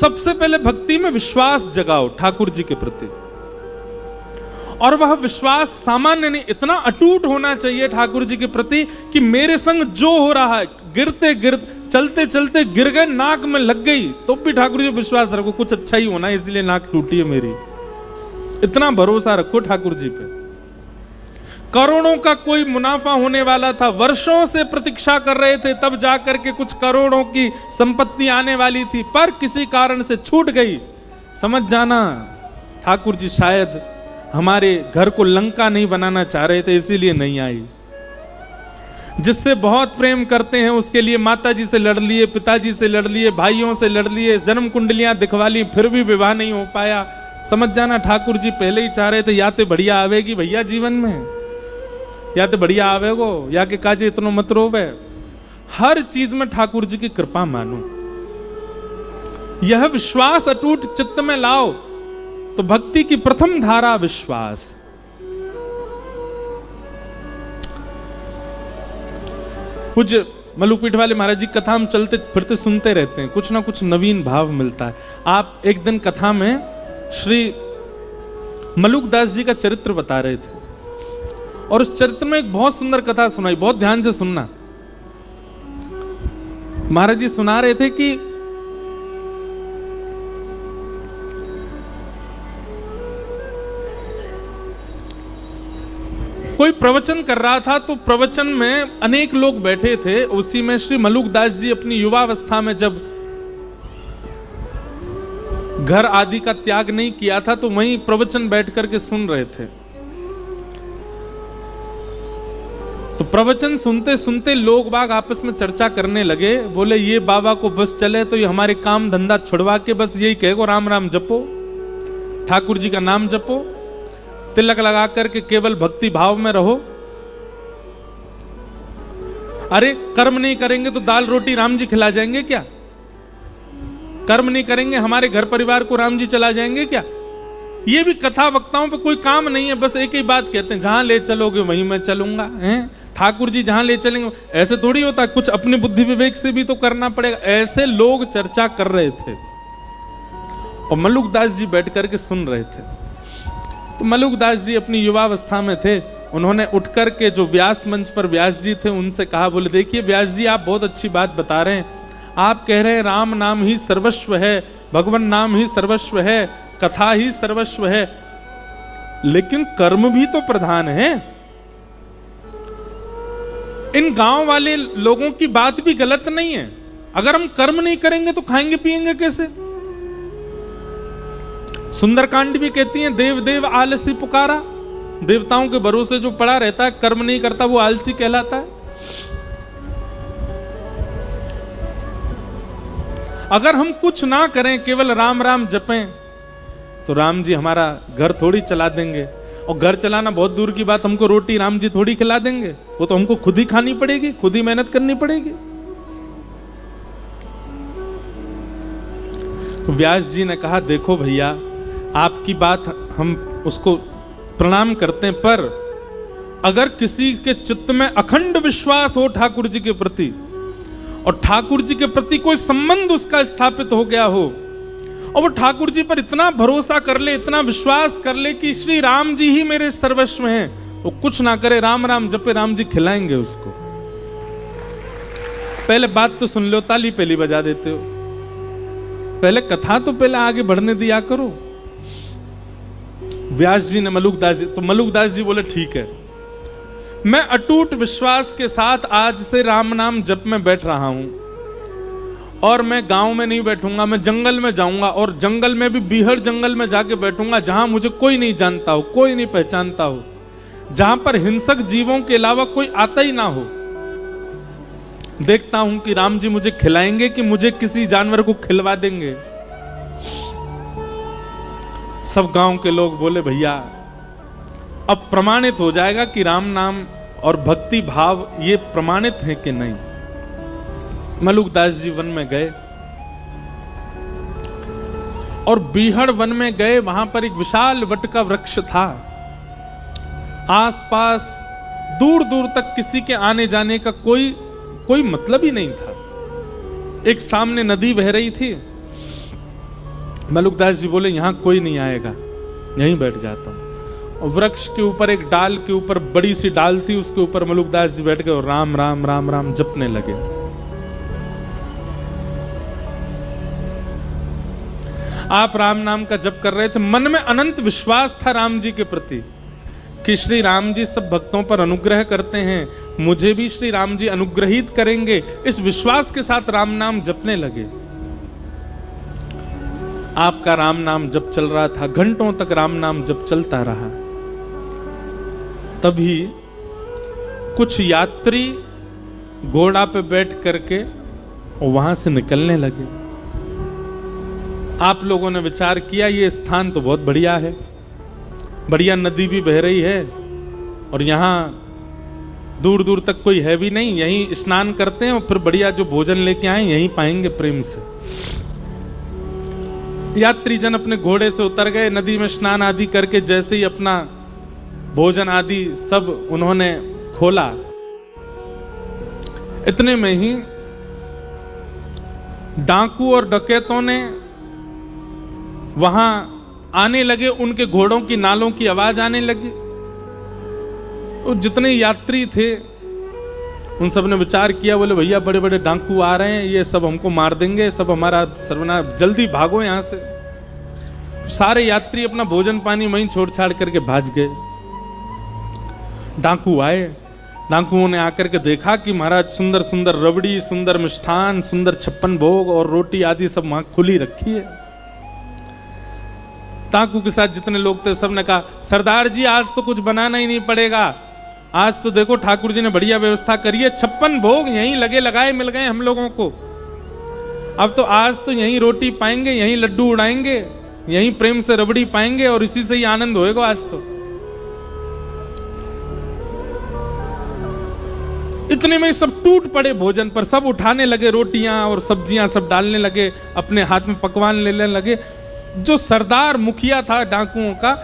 सबसे पहले भक्ति में विश्वास जगाओ ठाकुर जी के प्रति, और वह विश्वास सामान्य नहीं, इतना अटूट होना चाहिए ठाकुर जी के प्रति कि मेरे संग जो हो रहा है, गिरते चलते चलते गिर गए, नाक में लग गई तो भी ठाकुर जी विश्वास रखो कुछ अच्छा ही होना है, इसलिए नाक टूटी है मेरी। इतना भरोसा रखो ठाकुर जी पे। करोड़ों का कोई मुनाफा होने वाला था, वर्षों से प्रतीक्षा कर रहे थे, तब जाकर के कुछ करोड़ों की संपत्ति आने वाली थी, पर किसी कारण से छूट गई। समझ जाना ठाकुर जी शायद हमारे घर को लंका नहीं बनाना चाह रहे थे, इसीलिए नहीं आई। जिससे बहुत प्रेम करते हैं उसके लिए माता जी से लड़ लिए, पिताजी से लड़ लिए, भाइयों से लड़ लिए, जन्म कुंडलियां दिखवा ली, फिर भी विवाह नहीं हो पाया। समझ जाना ठाकुर जी पहले ही चाह रहे थे या तो बढ़िया आवेगी भैया जीवन में, या तो बढ़िया आवेगो, या के काजे इतनो मत रोवे। हर चीज में ठाकुर जी की कृपा मानो, यह विश्वास अटूट चित्त में लाओ। तो भक्ति की प्रथम धारा विश्वास। पूज्य मलुकपीठ वाले महाराज जी कथा हम चलते फिरते सुनते रहते हैं, कुछ ना कुछ नवीन भाव मिलता है। आप एक दिन कथा में श्री मलुकदास जी का चरित्र बता रहे थे, और उस चरित्र में एक बहुत सुंदर कथा सुनाई, बहुत ध्यान से सुनना। महाराज जी सुना रहे थे कि कोई प्रवचन कर रहा था, तो प्रवचन में अनेक लोग बैठे थे। उसी में श्री मलुकदास जी अपनी युवावस्था में जब घर आदि का त्याग नहीं किया था, तो वहीं प्रवचन बैठ करके सुन रहे थे। तो प्रवचन सुनते सुनते लोग बाग आपस में चर्चा करने लगे, बोले ये बाबा को बस चले तो ये हमारे काम धंधा छुड़वा के बस यही कहेगो राम राम जपो, ठाकुर जी का नाम जपो, तिलक लगा करके केवल भक्ति भाव में रहो। अरे कर्म नहीं करेंगे तो दाल रोटी राम जी खिला जाएंगे क्या? कर्म नहीं करेंगे हमारे घर परिवार को राम जी चला जाएंगे क्या? ये भी कथा वक्ताओं पे कोई काम नहीं है, बस एक ही बात कहते हैं, जहां ले चलोगे वहीं मैं चलूंगा। हैं ठाकुर जी जहां ले चलेंगे, ऐसे थोड़ी होता, कुछ अपनी बुद्धि विवेक से भी तो करना पड़ेगा। ऐसे लोग चर्चा कर रहे थे और मलुकदास जी बैठ करके सुन रहे थे। तो मलुकदास जी अपनी युवावस्था में थे, उन्होंने उठ करके जो व्यास मंच पर व्यास जी थे उनसे कहा, बोले देखिए व्यास जी आप बहुत अच्छी बात बता रहे हैं, आप कह रहे हैं राम नाम ही सर्वस्व है, भगवान नाम ही सर्वस्व है, कथा ही सर्वस्व है, लेकिन कर्म भी तो प्रधान है। इन गांव वाले लोगों की बात भी गलत नहीं है, अगर हम कर्म नहीं करेंगे तो खाएंगे पिएंगे कैसे? सुंदरकांड भी कहती है देव देव आलसी पुकारा, देवताओं के भरोसे जो पड़ा रहता है कर्म नहीं करता वो आलसी कहलाता है। अगर हम कुछ ना करें केवल राम राम जपें तो राम जी हमारा घर थोड़ी चला देंगे, और घर चलाना बहुत दूर की बात, हमको रोटी राम जी थोड़ी खिला देंगे, वो तो हमको खुद ही खानी पड़ेगी, खुद ही मेहनत करनी पड़ेगी। तो व्यास जी ने कहा देखो भैया आपकी बात हम उसको प्रणाम करते हैं, पर अगर किसी के चित्त में अखंड विश्वास हो ठाकुर जी के प्रति और ठाकुर जी के प्रति कोई संबंध उसका स्थापित हो गया हो, और वो ठाकुर जी पर इतना भरोसा कर ले, इतना विश्वास कर ले कि श्री राम जी ही मेरे सर्वस्व हैं, वो कुछ ना करे राम राम जपे, राम जी खिलाएंगे उसको। पहले बात तो सुन लो, ताली पहली बजा देते हो, पहले कथा तो पहले आगे बढ़ने दिया करो। व्यास जी ने मलुकदास जी, तो मलुकदास जी बोले ठीक है, मैं अटूट विश्वास के साथ आज से राम नाम जप में बैठ रहा हूं, और मैं गांव में नहीं बैठूंगा, मैं जंगल में जाऊंगा, और जंगल में भी बीहड़ जंगल में जाके बैठूंगा जहां मुझे कोई नहीं जानता हो, कोई नहीं पहचानता हो, जहां पर हिंसक जीवों के अलावा कोई आता ही ना हो। देखता हूं कि राम जी मुझे खिलाएंगे कि मुझे किसी जानवर को खिलवा देंगे। सब गांव के लोग बोले भैया अब प्रमाणित हो जाएगा कि राम नाम और भक्ति भाव ये प्रमाणित है कि नहीं। मलुकदास जी वन में गए और बीहड़ वन में गए, वहां पर एक विशाल वट का वृक्ष था, आसपास दूर दूर तक किसी के आने जाने का कोई मतलब ही नहीं था। एक सामने नदी बह रही थी मलुकदास जी बोले यहां कोई नहीं आएगा, यहीं बैठ जाता हूं। और वृक्ष के ऊपर एक डाल के ऊपर बड़ी सी डाल थी, उसके ऊपर मलुकदास जी बैठ गए और राम राम राम राम जपने लगे। आप राम नाम का जप कर रहे थे, मन में अनंत विश्वास था राम जी के प्रति कि श्री राम जी सब भक्तों पर अनुग्रह करते हैं, मुझे भी श्री राम जी अनुग्रहित करेंगे। इस विश्वास के साथ राम नाम जपने लगे। आपका राम नाम जप चल रहा था, घंटों तक राम नाम जप चलता रहा। तभी कुछ यात्री घोड़ा पे बैठ करके वहां से निकलने लगे। आप लोगों ने विचार किया ये स्थान तो बहुत बढ़िया है, बढ़िया नदी भी बह रही है और यहां दूर दूर तक कोई है भी नहीं, यहीं स्नान करते हैं और फिर बढ़िया जो भोजन लेके आए यहीं पाएंगे प्रेम से। यात्री जन अपने घोड़े से उतर गए, नदी में स्नान आदि करके जैसे ही अपना भोजन आदि सब उन्होंने खोला, इतने में ही डाकू और डकैतों ने वहां आने लगे। उनके घोड़ों की नालों की आवाज आने लगी। और जितने यात्री थे उन सब ने विचार किया, बोले भैया बड़े बड़े डाकू आ रहे हैं, ये सब हमको मार देंगे, सब हमारा सर्वनाश, जल्दी भागो यहां से। सारे यात्री अपना भोजन पानी वहीं छोड़ छाड़ करके भाग गए। डाकू आए, डाकुओं ने आकर के देखा कि महाराज सुंदर सुंदर रबड़ी, सुंदर मिष्ठान, सुंदर 56 भोग और रोटी आदि सब वहां खुली रखी है। डाकू के साथ जितने लोग थे सबने कहा, सरदार जी आज तो कुछ बनाना ही नहीं पड़ेगा, आज तो देखो ठाकुर जी ने बढ़िया व्यवस्था करी है, 56 भोग यहीं लगे लगाए मिल गए हम लोगों को। अब तो आज तो यहीं रोटी पाएंगे, यहीं लड्डू उड़ाएंगे, यहीं प्रेम से रबड़ी पाएंगे और इसी से ही आनंद होएगा आज तो। इतने में सब टूट पड़े भोजन पर, सब उठाने लगे रोटियां और सब्जियां सब डालने लगे, अपने हाथ में पकवान लेने लगे। जो सरदार मुखिया था डाकुओं का,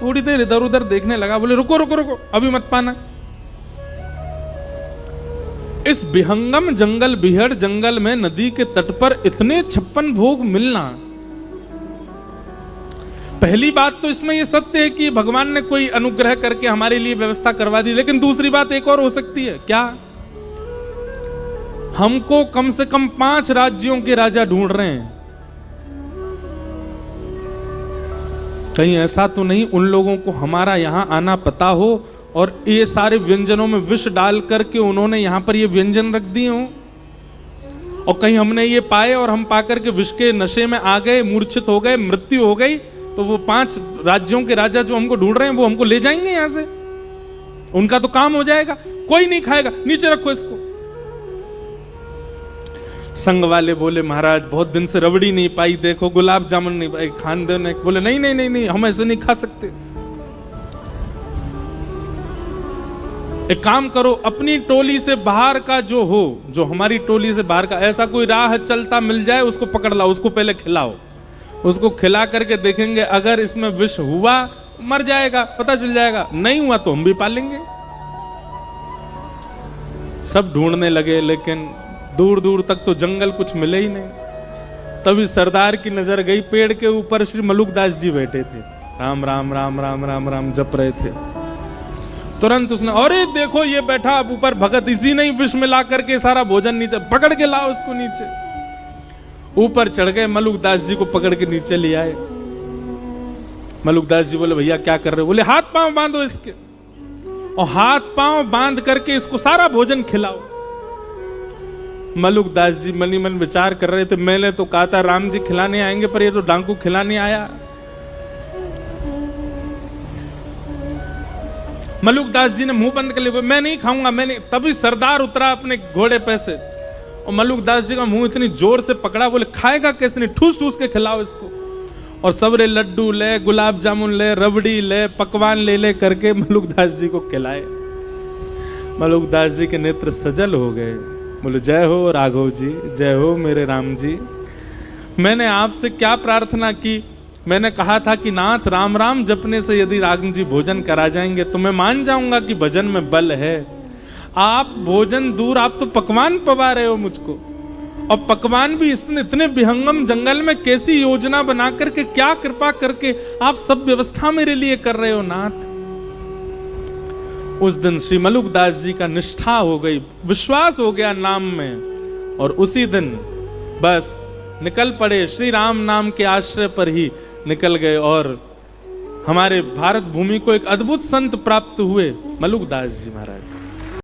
थोड़ी देर इधर उधर देखने लगा, बोले रुको रुको रुको अभी मत पाना। इस विहंगम जंगल, बिहड़ जंगल में नदी के तट पर इतने 56 भोग मिलना, पहली बात तो इसमें यह सत्य है कि भगवान ने कोई अनुग्रह करके हमारे लिए व्यवस्था करवा दी। लेकिन दूसरी बात एक और हो सकती है, क्या हमको कम से कम 5 राज्यों के राजा ढूंढ रहे हैं, कहीं ऐसा तो नहीं उन लोगों को हमारा यहां आना पता हो और ये सारे व्यंजनों में विष डाल करके उन्होंने यहां पर ये व्यंजन रख दिए हो, और कहीं हमने ये पाए और हम पाकर के विष के नशे में आ गए, मूर्छित हो गए, मृत्यु हो गई, तो वो 5 राज्यों के राजा जो हमको ढूंढ रहे हैं वो हमको ले जाएंगे यहां से, उनका तो काम हो जाएगा, कोई नहीं खाएगा, नीचे रखो इसको। संग वाले बोले महाराज बहुत दिन से रबड़ी नहीं पाई, देखो गुलाब जामुन नहीं पाई, खान देने बोले नहीं नहीं नहीं नहीं हम ऐसे नहीं खा सकते। एक काम करो, अपनी टोली से बाहर का जो हो, जो हमारी टोली से बाहर का ऐसा कोई राह चलता मिल जाए उसको पकड़ लाओ, उसको पहले खिलाओ, उसको खिला करके देखेंगे अगर इसमें विष हुआ मर जाएगा, पता चल जाएगा, नहीं हुआ तो हम भी पालेंगे। सब ढूंढने लगे लेकिन दूर दूर तक तो जंगल कुछ मिले ही नहीं। तभी सरदार की नजर गई, पेड़ के ऊपर श्री मलुकदास जी बैठे थे, राम राम राम राम राम राम जप रहे थे। तुरंत उसने, अरे देखो ये बैठा अब ऊपर भगत, इसी ने विष में ला करके सारा भोजन नीचे, पकड़ के लाओ उसको नीचे। ऊपर चढ़ गए, मलुकदास जी को पकड़ के नीचे ले आए। मलुकदास जी बोले भैया क्या कर रहे हो? बोले हाथ पांव बांधो इसके, और हाथ पांव बांध करके इसको सारा भोजन खिलाओ। मलुकदास जी मनी मन विचार कर रहे थे, मैंने तो कहा था राम जी खिलाने आएंगे, पर ये तो डाकू खिलाने आया। मलुकदास जी ने मुंह बंद कर लिया, मैं नहीं खाऊंगा, मैं नहीं। तभी सरदार उतरा अपने घोड़े पे से और मलुकदास जी का मुंह इतनी जोर से पकड़ा, बोले खाएगा कैसे नहीं, ठूस ठूस के खिलाओ इसको। और सबरे लड्डू ले, गुलाब जामुन ले, रबड़ी ले, पकवान ले ले करके मलुकदास जी को खिलाए। मलुकदास जी के नेत्र सजल हो गए, बोले जय हो राघव जी, जय हो मेरे राम जी। मैंने आपसे क्या प्रार्थना की? मैंने कहा था कि नाथ राम राम जपने से यदि राम जी भोजन करा जाएंगे तो मैं मान जाऊंगा कि भजन में बल है। आप भोजन दूर, आप तो पकवान पवा रहे हो मुझको, और पकवान भी इतने विहंगम जंगल में कैसी योजना बना करके, क्या कृपा करके आप सब व्यवस्था मेरे लिए कर रहे हो नाथ। उस दिन श्री मलुकदास जी का निष्ठा हो गई, विश्वास हो गया नाम में, और उसी दिन बस निकल पड़े, श्री राम नाम के आश्रय पर ही निकल गए और हमारे भारत भूमि को एक अद्भुत संत प्राप्त हुए, मलुकदास जी महाराज।